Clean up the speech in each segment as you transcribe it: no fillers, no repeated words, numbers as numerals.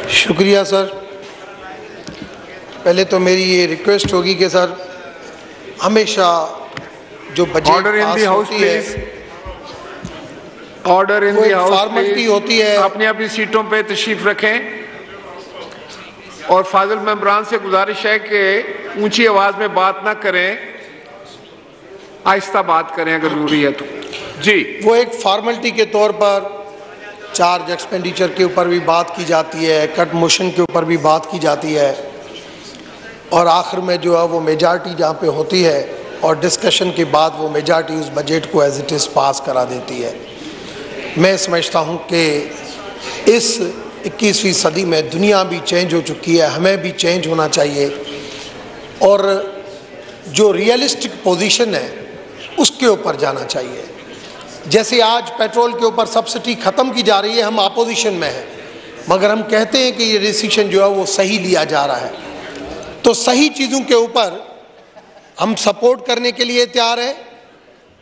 شکریہ سر. پہلے تو میری یہ ریکویسٹ ہوگی کہ سر ہمیشہ جو بجٹ پاس ہوتی ہے order in the house formality ہوتی ہے. اپنی اپنی سیٹوں پہ تشریف رکھیں اور فاضل ممبران سے گزارش ہے کہ اونچی آواز میں بات نہ کریں, آہستہ بات کریں اگر ضروری ہے تو. جی وہ ایک فارملٹی کے طور پر چارج ایکسپینڈیچر کے اوپر بھی بات کی جاتی ہے, کٹ موشن کے اوپر بھی بات کی جاتی ہے, اور آخر میں جو ہے وہ میجارٹی جہاں پہ ہوتی ہے اور ڈسکشن کے بعد وہ میجارٹی اس بجٹ کو ایز اٹ از پاس کرا دیتی ہے. میں سمجھتا ہوں کہ اس 21ویں صدی میں دنیا بھی چینج ہو چکی ہے, ہمیں بھی چینج ہونا چاہیے, اور جو ریئلسٹک پوزیشن ہے اس کے اوپر جانا چاہیے. جیسے آج پیٹرول کے اوپر سبسڈی ختم کی جا رہی ہے, ہم اپوزیشن میں ہیں, مگر ہم کہتے ہیں کہ یہ ڈیسیشن جو ہے وہ صحیح لیا جا رہا ہے. تو صحیح چیزوں کے اوپر ہم سپورٹ کرنے کے لیے تیار ہیں,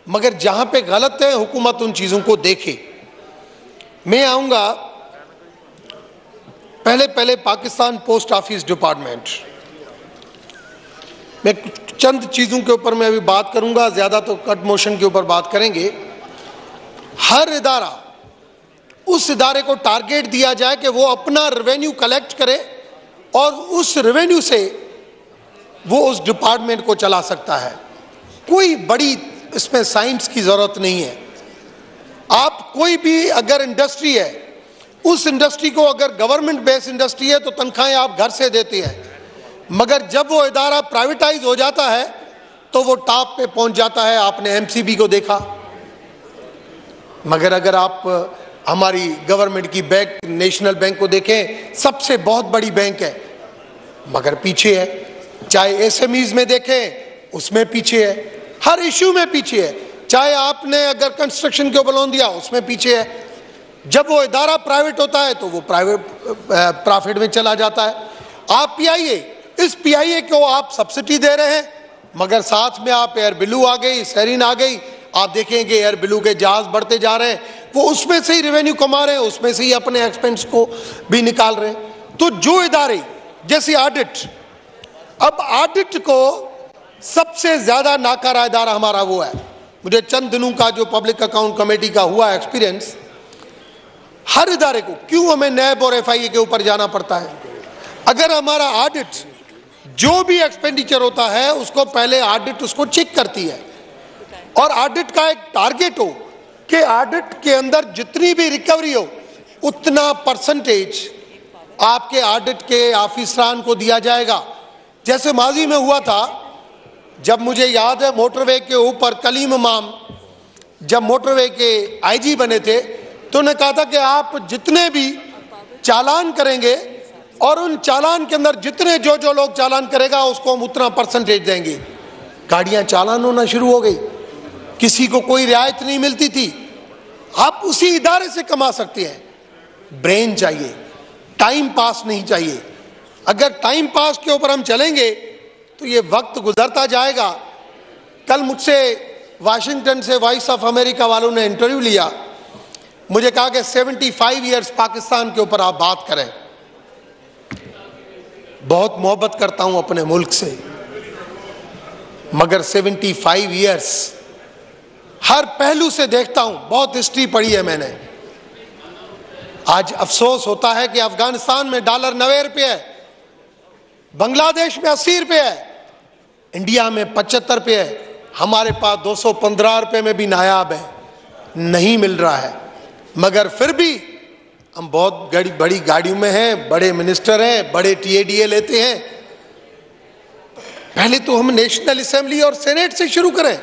مگر جہاں پہ غلط ہے حکومت ان چیزوں کو دیکھے. میں آؤں گا پہلے پاکستان پوسٹ آفس ڈپارٹمنٹ میں چند چیزوں کے اوپر میں ابھی بات کروں گا, زیادہ تو کٹ موشن کے اوپر بات کریں گے. ہر ادارہ اس ادارے کو ٹارگیٹ دیا جائے کہ وہ اپنا ریونیو کلیکٹ کرے اور اس ریونیو سے وہ اس ڈپارٹمنٹ کو چلا سکتا ہے. کوئی بڑی اس میں سائنس کی ضرورت نہیں ہے. آپ کوئی بھی اگر انڈسٹری ہے, اس انڈسٹری کو اگر گورنمنٹ بیس انڈسٹری ہے تو تنخواہیں آپ گھر سے دیتے ہیں, مگر جب وہ ادارہ پرائیویٹائز ہو جاتا ہے تو وہ ٹاپ پہ پہنچ جاتا ہے. آپ نے ایم سی بی کو دیکھا, مگر اگر آپ ہماری گورنمنٹ کی بینک نیشنل بینک کو دیکھیں, سب سے بہت بڑی بینک ہے مگر پیچھے ہے. چاہے ایس ایم ایز میں دیکھیں اس میں پیچھے ہے, ہر ایشو میں پیچھے ہے. چاہے آپ نے اگر کنسٹرکشن کے اوپر لون دیا اس میں پیچھے ہے. جب وہ ادارہ پرائیویٹ ہوتا ہے تو وہ پرافٹ میں چلا جاتا ہے. آپ پی آئی اے, اس پی آئی اے کو آپ سبسڈی دے رہے ہیں, مگر ساتھ میں آپ ایئر بلو آ گئی, سیرین آ گئی, آپ دیکھیں کہ ایئر بلو کے جہاز بڑھتے جا رہے ہیں, وہ اس میں سے ہی ریونیو کما رہے ہیں, اس میں سے ہی اپنے ایکسپینس کو بھی نکال رہے ہیں. تو جو ادارے جیسے آڈٹ, اب آڈٹ کو سب سے زیادہ ناکارہ ادارہ ہمارا وہ ہے. مجھے چند دنوں کا جو پبلک اکاؤنٹ کمیٹی کا ہوا ایکسپیرینس, ہر ادارے کو کیوں ہمیں نیب اور ایف آئی اے کے اوپر جانا پڑتا ہے. اگر ہمارا آڈٹ جو بھی ایکسپینڈیچر ہوتا ہے اس کو پہلے آڈٹ اس کو چیک کرتی ہے, اور آڈٹ کا ایک ٹارگیٹ ہو کہ آڈٹ کے اندر جتنی بھی ریکوری ہو اتنا پرسنٹیج آپ کے آڈٹ کے آفیسران کو دیا جائے گا. جیسے ماضی میں ہوا تھا, جب مجھے یاد ہے موٹر وے کے اوپر کلیم امام جب موٹر وے کے آئی جی بنے تھے تو انہوں نے کہا تھا کہ آپ جتنے بھی چالان کریں گے اور ان چالان کے اندر جتنے جو لوگ چالان کرے گا اس کو ہم اتنا پرسنٹیج دیں گے. گاڑیاں چالان ہونا شروع ہو گئی, کسی کو کوئی رعایت نہیں ملتی تھی. آپ اسی ادارے سے کما سکتے ہیں. برین چاہیے, ٹائم پاس نہیں چاہیے. اگر ٹائم پاس کے اوپر ہم چلیں گے تو یہ وقت گزرتا جائے گا. کل مجھ سے واشنگٹن سے وائس آف امریکہ والوں نے انٹرویو لیا, مجھے کہا کہ 75 ایئرز پاکستان کے اوپر آپ بات کریں. بہت محبت کرتا ہوں اپنے ملک سے, مگر 75 ایئرز ہر پہلو سے دیکھتا ہوں, بہت ہسٹری پڑھی ہے میں نے. آج افسوس ہوتا ہے کہ افغانستان میں ڈالر 90 روپے ہے, بنگلہ دیش میں 80 روپے ہے, انڈیا میں 75 روپے ہے, ہمارے پاس 215 روپے میں بھی نایاب ہے, نہیں مل رہا ہے. مگر پھر بھی ہم بہت بڑی گاڑیوں میں ہیں, بڑے منسٹر ہیں, بڑے ٹی اے ڈی اے لیتے ہیں. پہلے تو ہم نیشنل اسمبلی اور سینیٹ سے شروع کریں.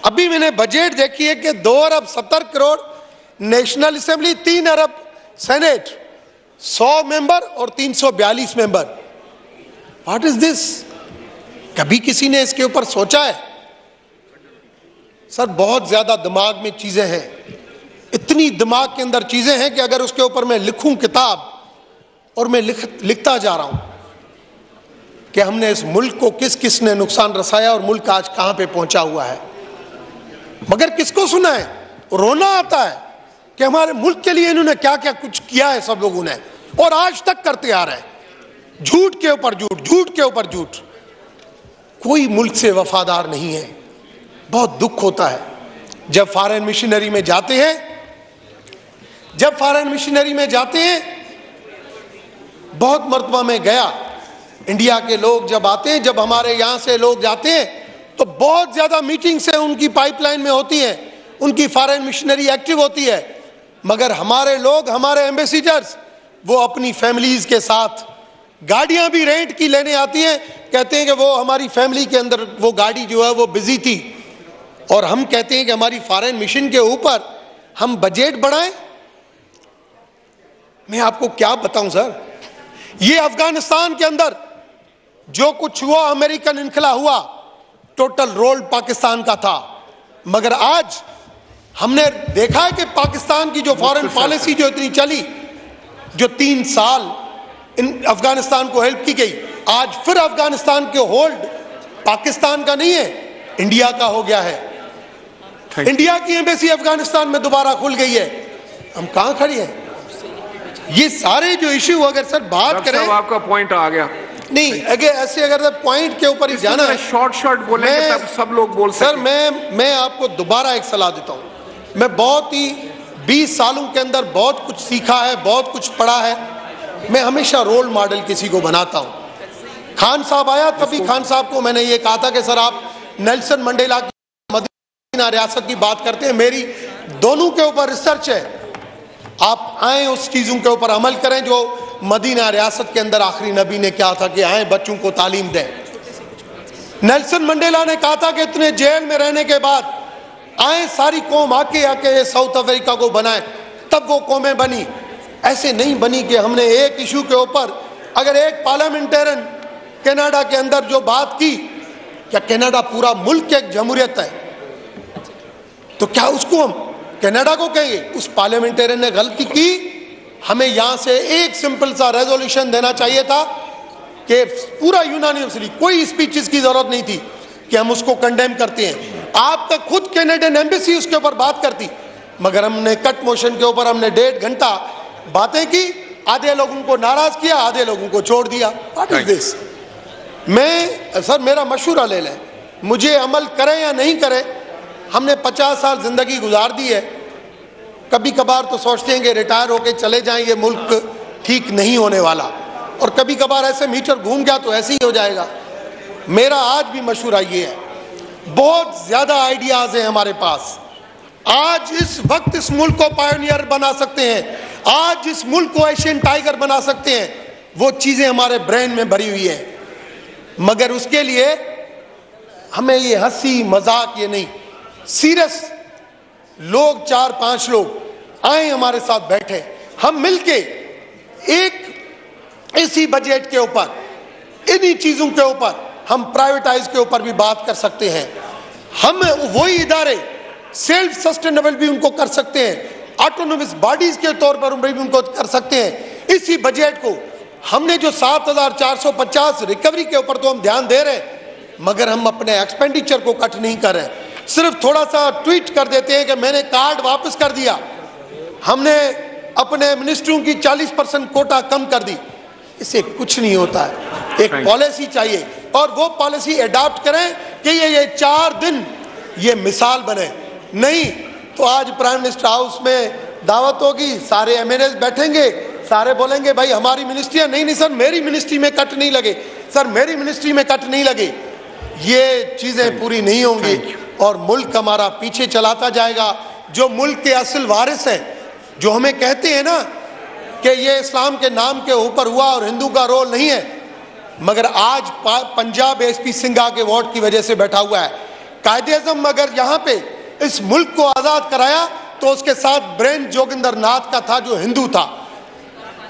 ابھی میں نے بجٹ دیکھی ہے کہ 2 ارب 70 کروڑ نیشنل اسمبلی, 3 ارب سینیٹ, 100 ممبر اور 342 ممبر. واٹ از دس؟ کبھی کسی نے اس کے اوپر سوچا ہے؟ سر بہت زیادہ دماغ میں چیزیں ہیں, اتنی دماغ کے اندر چیزیں ہیں کہ اگر اس کے اوپر میں لکھوں کتاب, اور میں لکھتا جا رہا ہوں کہ ہم نے اس ملک کو کس نے نقصان رسایا اور ملک آج کہاں پہ پہنچا ہوا ہے. مگر کس کو سنا ہے؟ رونا آتا ہے کہ ہمارے ملک کے لیے انہوں نے کیا کیا کچھ کیا ہے سب لوگوں نے. اور آج تک کرتے آ رہے ہیں، جھوٹ کے اوپر جھوٹ، جھوٹ کے اوپر جھوٹ. کوئی ملک سے وفادار نہیں ہے. بہت دکھ ہوتا ہے جب فارن مشنری میں جاتے ہیں، بہت مرتبہ میں گیا. انڈیا کے لوگ جب آتے ہیں، جب ہمارے یہاں سے لوگ جاتے ہیں تو بہت زیادہ میٹنگز ہیں ان کی پائپ لائن میں ہوتی ہیں، ان کی فارن مشنری ایکٹیو ہوتی ہے. مگر ہمارے لوگ، ہمارے ایمبیسیڈرز، وہ اپنی فیملیز کے ساتھ گاڑیاں بھی رینٹ کی لینے آتی ہیں. کہتے ہیں کہ وہ ہماری فیملی کے اندر وہ گاڑی جو ہے وہ بزی تھی. اور ہم کہتے ہیں کہ ہماری فارن مشن کے اوپر ہم بجٹ بڑھائیں. میں آپ کو کیا بتاؤں سر، یہ افغانستان کے اندر جو کچھ ہوا، امریکن انخلا ہوا، ٹوٹل رول پاکستان کا تھا. مگر آج ہم نے دیکھا ہے کہ پاکستان کی جو فارن پالیسی جو اتنی چلی، جو 3 سال افغانستان کو ہیلپ کی گئی، آج پھر افغانستان کے ہولڈ پاکستان کا نہیں ہے، انڈیا کا ہو گیا ہے. انڈیا کی ایمبیسی افغانستان میں دوبارہ کھل گئی ہے. ہم کہاں کھڑی ہیں؟ یہ سارے جو ایشو اگر سر بات کریں، آپ کا پوائنٹ آ گیا نہیں ایسے اگر پوائنٹ کے اوپر ہی جانا ہے، شارٹ بولیں گے تب سب لوگ بول سکیں. سر میں آپ کو دوبارہ ایک صلاح دیتا ہوں. میں بہت ہی 20 سالوں کے اندر بہت کچھ سیکھا ہے، بہت کچھ پڑھا ہے. میں ہمیشہ رول ماڈل کسی کو بناتا ہوں. خان صاحب آیا، تبھی خان صاحب کو میں نے یہ کہا تھا کہ سر آپ نیلسن منڈیلا کی مدینہ ریاست کی بات کرتے ہیں، میری دونوں کے اوپر ریسرچ ہے. آپ آئیں اس چیزوں کے اوپر عمل کریں جو مدینہ ریاست کے اندر آخری نبی نے کیا تھا کہ آئیں بچوں کو تعلیم دیں. نیلسن منڈیلا نے کہا تھا کہ اتنے جیل میں رہنے کے بعد آئیں ساری قوم آ کے ساؤتھ افریقہ کو بنائیں. تب وہ قومیں بنی. ایسے نہیں بنی کہ ہم نے ایک ایشو کے اوپر اگر ایک پارلیمنٹرین کینیڈا کے اندر جو بات کی، کیا کینیڈا پورا ملک ایک جمہوریت ہے تو کیا اس کو ہم کینیڈا کو کہیں گے؟ اس پارلیمنٹرین نے غلطی کی. ہمیں یہاں سے ایک سمپل سا ریزولوشن دینا چاہیے تھا کہ پورا یونانیمسلی، کوئی اسپیچز کی ضرورت نہیں تھی کہ ہم اس کو کنڈیم کرتے ہیں. آپ تک خود کینیڈین ایمبیسی اس کے اوپر بات کرتی، مگر ہم نے کٹ موشن کے اوپر ہم نے 1.5 گھنٹہ باتیں کی، آدھے لوگوں کو ناراض کیا، آدھے لوگوں کو چھوڑ دیا. واٹ از دس؟ سر میرا مشورہ لے لیں، مجھے عمل کریں یا نہیں کریں، ہم نے 50 سال زندگی گزار دی ہے. کبھی کبھار تو سوچتے ہیں کہ ریٹائر ہو کے چلے جائیں، یہ ملک ٹھیک نہیں ہونے والا، اور کبھی کبھار ایسے میٹر گھوم گیا تو ایسے ہی ہو جائے گا. میرا آج بھی مشورہ یہ ہے، بہت زیادہ آئیڈیاز ہیں ہمارے پاس. آج اس وقت اس ملک کو پائونیئر بنا سکتے ہیں، آج اس ملک کو ایشین ٹائیگر بنا سکتے ہیں. وہ چیزیں ہمارے برین میں بھری ہوئی ہیں، مگر اس کے لیے ہمیں یہ ہنسی مذاق یہ نہیں، سیریس لوگ 4-5 لوگ آئیں ہمارے ساتھ بیٹھے، ہم مل کے ایک اسی بجٹ کے اوپر، انہی چیزوں کے اوپر، ہم پرائیویٹائز کے اوپر بھی بات کر سکتے ہیں. ہم وہی ادارے سیلف سسٹینیبل بھی ان کو کر سکتے ہیں، آٹونومس باڈیز کے طور پر بھی ان کو کر سکتے ہیں. اسی بجٹ کو ہم نے جو 7,450 ریکوری کے اوپر تو ہم دھیان دے رہے ہیں، مگر ہم اپنے ایکسپینڈیچر کو کٹ نہیں کر رہے. صرف تھوڑا سا ٹویٹ کر دیتے ہیں کہ میں نے کارڈ واپس کر دیا، ہم نے اپنے منسٹروں کی 40% کوٹا کم کر دی. اس سے کچھ نہیں ہوتا ہے. ایک پالیسی چاہیے، اور وہ پالیسی اڈاپٹ کریں کہ یہ 4 دن یہ مثال بنے. نہیں تو آج پرائم منسٹر ہاؤس میں دعوت ہوگی، سارے ایم این ایز بیٹھیں گے، سارے بولیں گے بھائی ہماری منسٹریاں نہیں سر میری منسٹری میں کٹ نہیں لگے، سر میری منسٹری میں کٹ نہیں لگے. یہ چیزیں پوری نہیں ہوں گی اور ملک ہمارا پیچھے چلاتا جائے گا. جو ملک کے اصل وارث ہیں، جو ہمیں کہتے ہیں نا کہ یہ اسلام کے نام کے اوپر ہوا اور ہندو کا رول نہیں ہے، مگر آج پنجاب ایس پی سنگھا کے ووٹ کی وجہ سے بیٹھا ہوا ہے. قائد اعظم اگر یہاں پہ اس ملک کو آزاد کرایا تو اس کے ساتھ برین جوگندر ناتھ کا تھا جو ہندو تھا،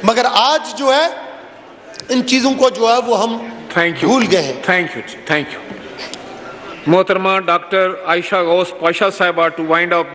مگر آج جو ہے ان چیزوں کو جو ہے وہ ہم بھول گئے ہیں. Thank you. محترمہ ڈاکٹر عائشہ غوث پاشا صاحبہ ٹو وائنڈ اپ